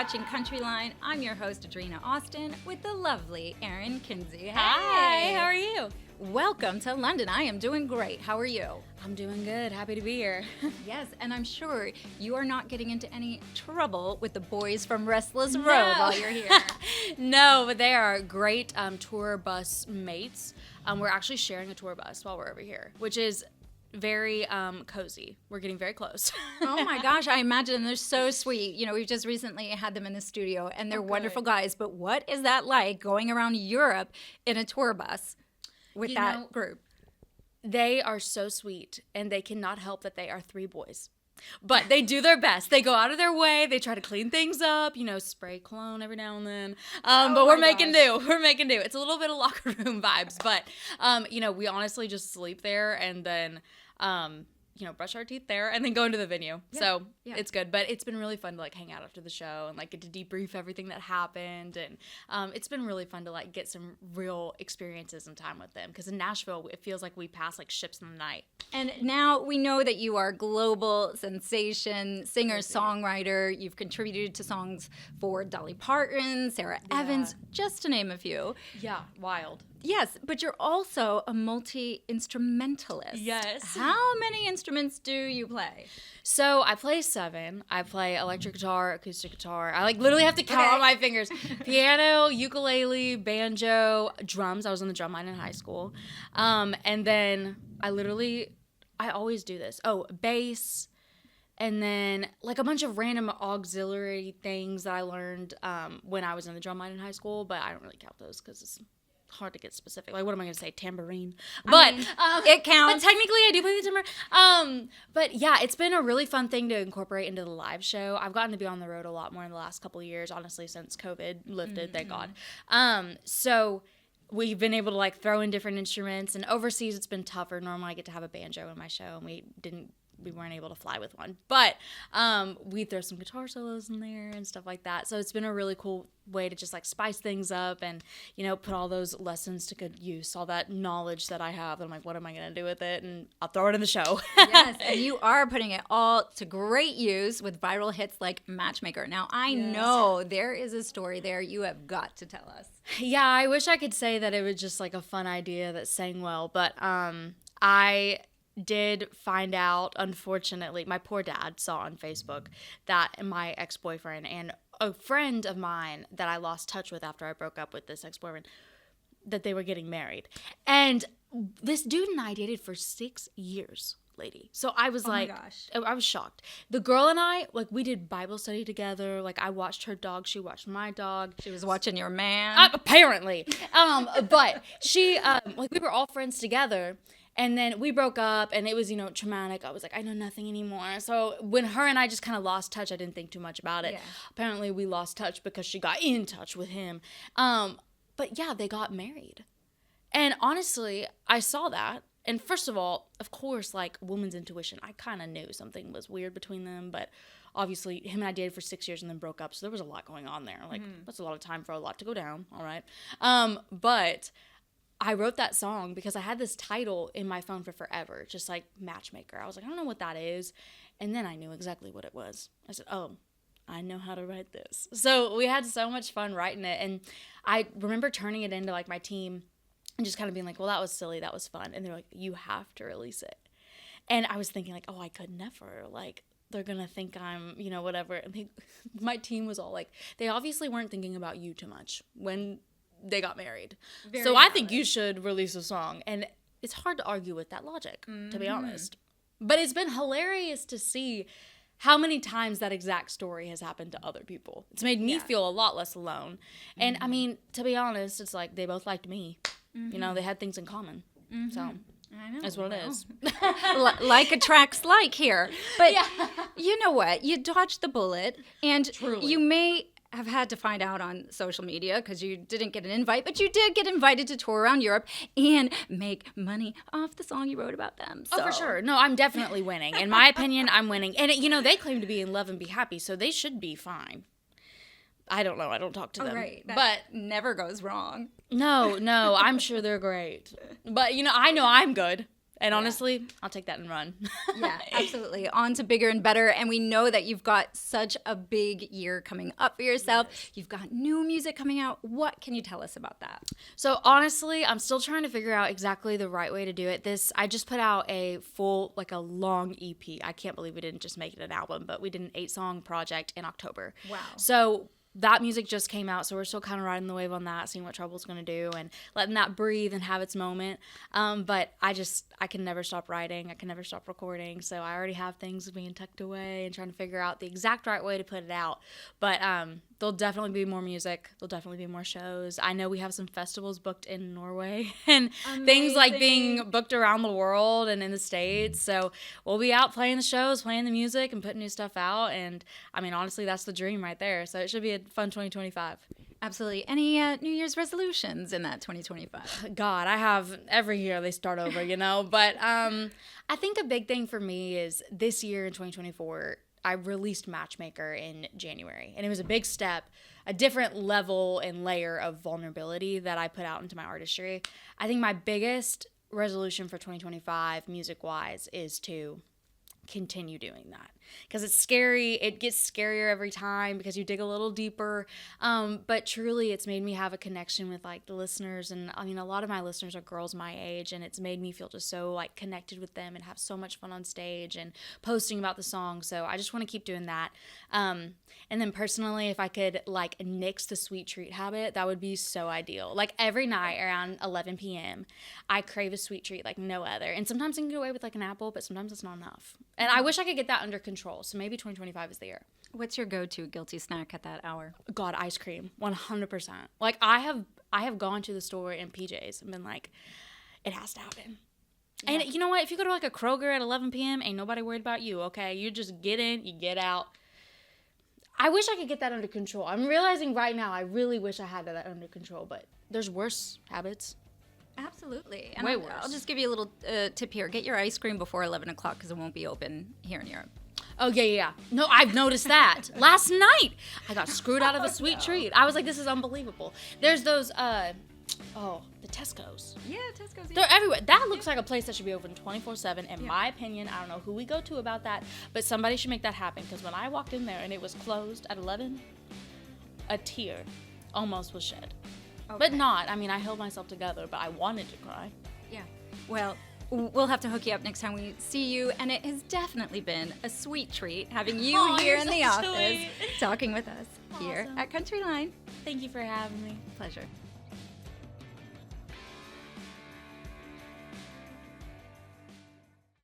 watching CountryLine. I'm your host, Adrena Austin, with the lovely Erin Kinsey. Hey. Hi, how are you? Welcome to London. I am doing great. How are you? I'm doing good. Happy to be here. Yes, and I'm sure you are not getting into any trouble with the boys from Restless Road while you're here. No, but they are great tour bus mates. We're actually sharing a tour bus while we're over here, which is very cozy. We're getting very close. Oh my gosh, I imagine they're so sweet. You know, we've just recently had them in the studio, and they're wonderful guys. But what is that like going around Europe in a tour bus with that group? They are so sweet, and they cannot help that they are three boys. But they do their best. They go out of their way. They try to clean things up, spray cologne every now and then. But we're making do. We're making do. It's a little bit of locker room vibes. But, we honestly just sleep there and then, brush our teeth there and then go into the venue. Yeah. So it's good. But it's been really fun to, hang out after the show and, get to debrief everything that happened. And it's been really fun to, get some real experiences and time with them. Because in Nashville, it feels like we pass, ships in the night. And now we know that you are a global sensation, singer-songwriter. You've contributed to songs for Dolly Parton, Sarah Evans, just to name a few. Yeah, wild. Yes, but you're also a multi-instrumentalist. Yes. How many instruments do you play? So I play 7. I play electric guitar, acoustic guitar. I literally have to count on my fingers. Piano, ukulele, banjo, drums. I was on the drum line in high school. And then I always do this. Oh, bass. And then a bunch of random auxiliary things that I learned when I was in the drum line in high school. But I don't really count those because it's hard to get specific. What am I going to say? Tambourine. But it counts. But technically, I do play the tambourine. But yeah, it's been a really fun thing to incorporate into the live show. I've gotten to be on the road a lot more in the last couple of years, honestly, since COVID lifted, thank God. So we've been able to throw in different instruments, and overseas it's been tougher. Normally I get to have a banjo in my show, and we weren't able to fly with one. But we throw some guitar solos in there and stuff like that. So it's been a really cool way to just spice things up and, put all those lessons to good use, all that knowledge that I have. And I'm what am I going to do with it? And I'll throw it in the show. Yes, and you are putting it all to great use with viral hits like Matchmaker. Now, I know there is a story there you have got to tell us. Yeah, I wish I could say that it was just a fun idea that sang well. But I did find out, unfortunately, my poor dad saw on Facebook that my ex-boyfriend and a friend of mine that I lost touch with after I broke up with this ex-boyfriend, that they were getting married. And this dude and I dated for 6 years, lady. So I was my gosh. I was shocked. The girl and I, we did Bible study together. I watched her dog. She watched my dog. She was watching your man. Apparently. But she, we were all friends together. And then we broke up, and it was, traumatic. I was I know nothing anymore. So when her and I just kind of lost touch, I didn't think too much about it. Yeah. Apparently, we lost touch because she got in touch with him. But yeah, they got married. And honestly, I saw that. And first of all, of course, woman's intuition, I kind of knew something was weird between them. But obviously, him and I dated for 6 years and then broke up. So there was a lot going on there. That's a lot of time for a lot to go down. All right. But I wrote that song because I had this title in my phone for forever, just Matchmaker. I was I don't know what that is. And then I knew exactly what it was. I said, oh, I know how to write this. So we had so much fun writing it. And I remember turning it into my team and just kind of being well, that was silly. That was fun. And they're you have to release it. And I was thinking oh, I could never. They're going to think I'm, whatever. And my team was all they obviously weren't thinking about you too much when they got married. Very so valid. I think you should release a song. And it's hard to argue with that logic, to be honest. But it's been hilarious to see how many times that exact story has happened to other people. It's made me feel a lot less alone. And I mean, to be honest, it's they both liked me. They had things in common. So I know. That's what it is. Like attracts like here. But you know what? You dodged the bullet. And you may have had to find out on social media because you didn't get an invite, but you did get invited to tour around Europe and make money off the song you wrote about them. So. Oh, for sure. No, I'm definitely winning. In my opinion, I'm winning. And, they claim to be in love and be happy, so they should be fine. I don't know. I don't talk to them. Right. But never goes wrong. No, I'm sure they're great. But, I know I'm good. And honestly, I'll take that and run. Yeah, absolutely. On to bigger and better. And we know that you've got such a big year coming up for yourself. Yes. You've got new music coming out. What can you tell us about that? So honestly, I'm still trying to figure out exactly the right way to do it. I just put out a full, like a long EP. I can't believe we didn't just make it an album, but we did an 8-song project in October. Wow. So that music just came out, so we're still kind of riding the wave on that, seeing what Trouble's going to do and letting that breathe and have its moment. But I can never stop writing. I can never stop recording. So I already have things being tucked away and trying to figure out the exact right way to put it out. But there'll definitely be more music. There'll definitely be more shows. I know we have some festivals booked in Norway and things like being booked around the world and in the States. So we'll be out playing the shows, playing the music, and putting new stuff out. And I mean, honestly, that's the dream right there. So it should be a fun 2025. Absolutely. Any New Year's resolutions in that 2025? God, I have every year they start over, But I think a big thing for me is this year in 2024, I released Matchmaker in January, and it was a big step, a different level and layer of vulnerability that I put out into my artistry. I think my biggest resolution for 2025, music-wise, is to continue doing that, because it's scary. It gets scarier every time because you dig a little deeper, but truly it's made me have a connection with like the listeners, and I mean a lot of my listeners are girls my age, and it's made me feel just so like connected with them and have so much fun on stage and posting about the song. So I just want to keep doing that, and then personally, if I could like nix the sweet treat habit, that would be so ideal. Like every night around 11 p.m. I crave a sweet treat like no other, and sometimes I can get away with like an apple, but sometimes it's not enough. And I wish I could get that under control. So maybe 2025 is the year. What's your go-to guilty snack at that hour? God, ice cream, 100%. Like I have gone to the store in PJs and been like, it has to happen. Yeah. And you know what? If you go to like a Kroger at 11 p.m., ain't nobody worried about you, okay? You just get in, you get out. I wish I could get that under control. I'm realizing right now I really wish I had that under control, but there's worse habits. Absolutely. And way worse. I'll just give you a little tip here. Get your ice cream before 11 o'clock because it won't be open here in Europe. Oh, yeah. No, I've noticed that. Last night, I got screwed out of a sweet treat. I was like, this is unbelievable. There's those, the Tesco's. Yeah, Tesco's. Yeah. They're everywhere. That looks like a place that should be open 24/7. In my opinion, I don't know who we go to about that, but somebody should make that happen, because when I walked in there and it was closed at 11, a tear almost was shed. Okay. But not. I mean, I held myself together, but I wanted to cry. Yeah. Well, we'll have to hook you up next time we see you, and it has definitely been a sweet treat having you here in the office talking with us here at CountryLine. Thank you for having me. Pleasure.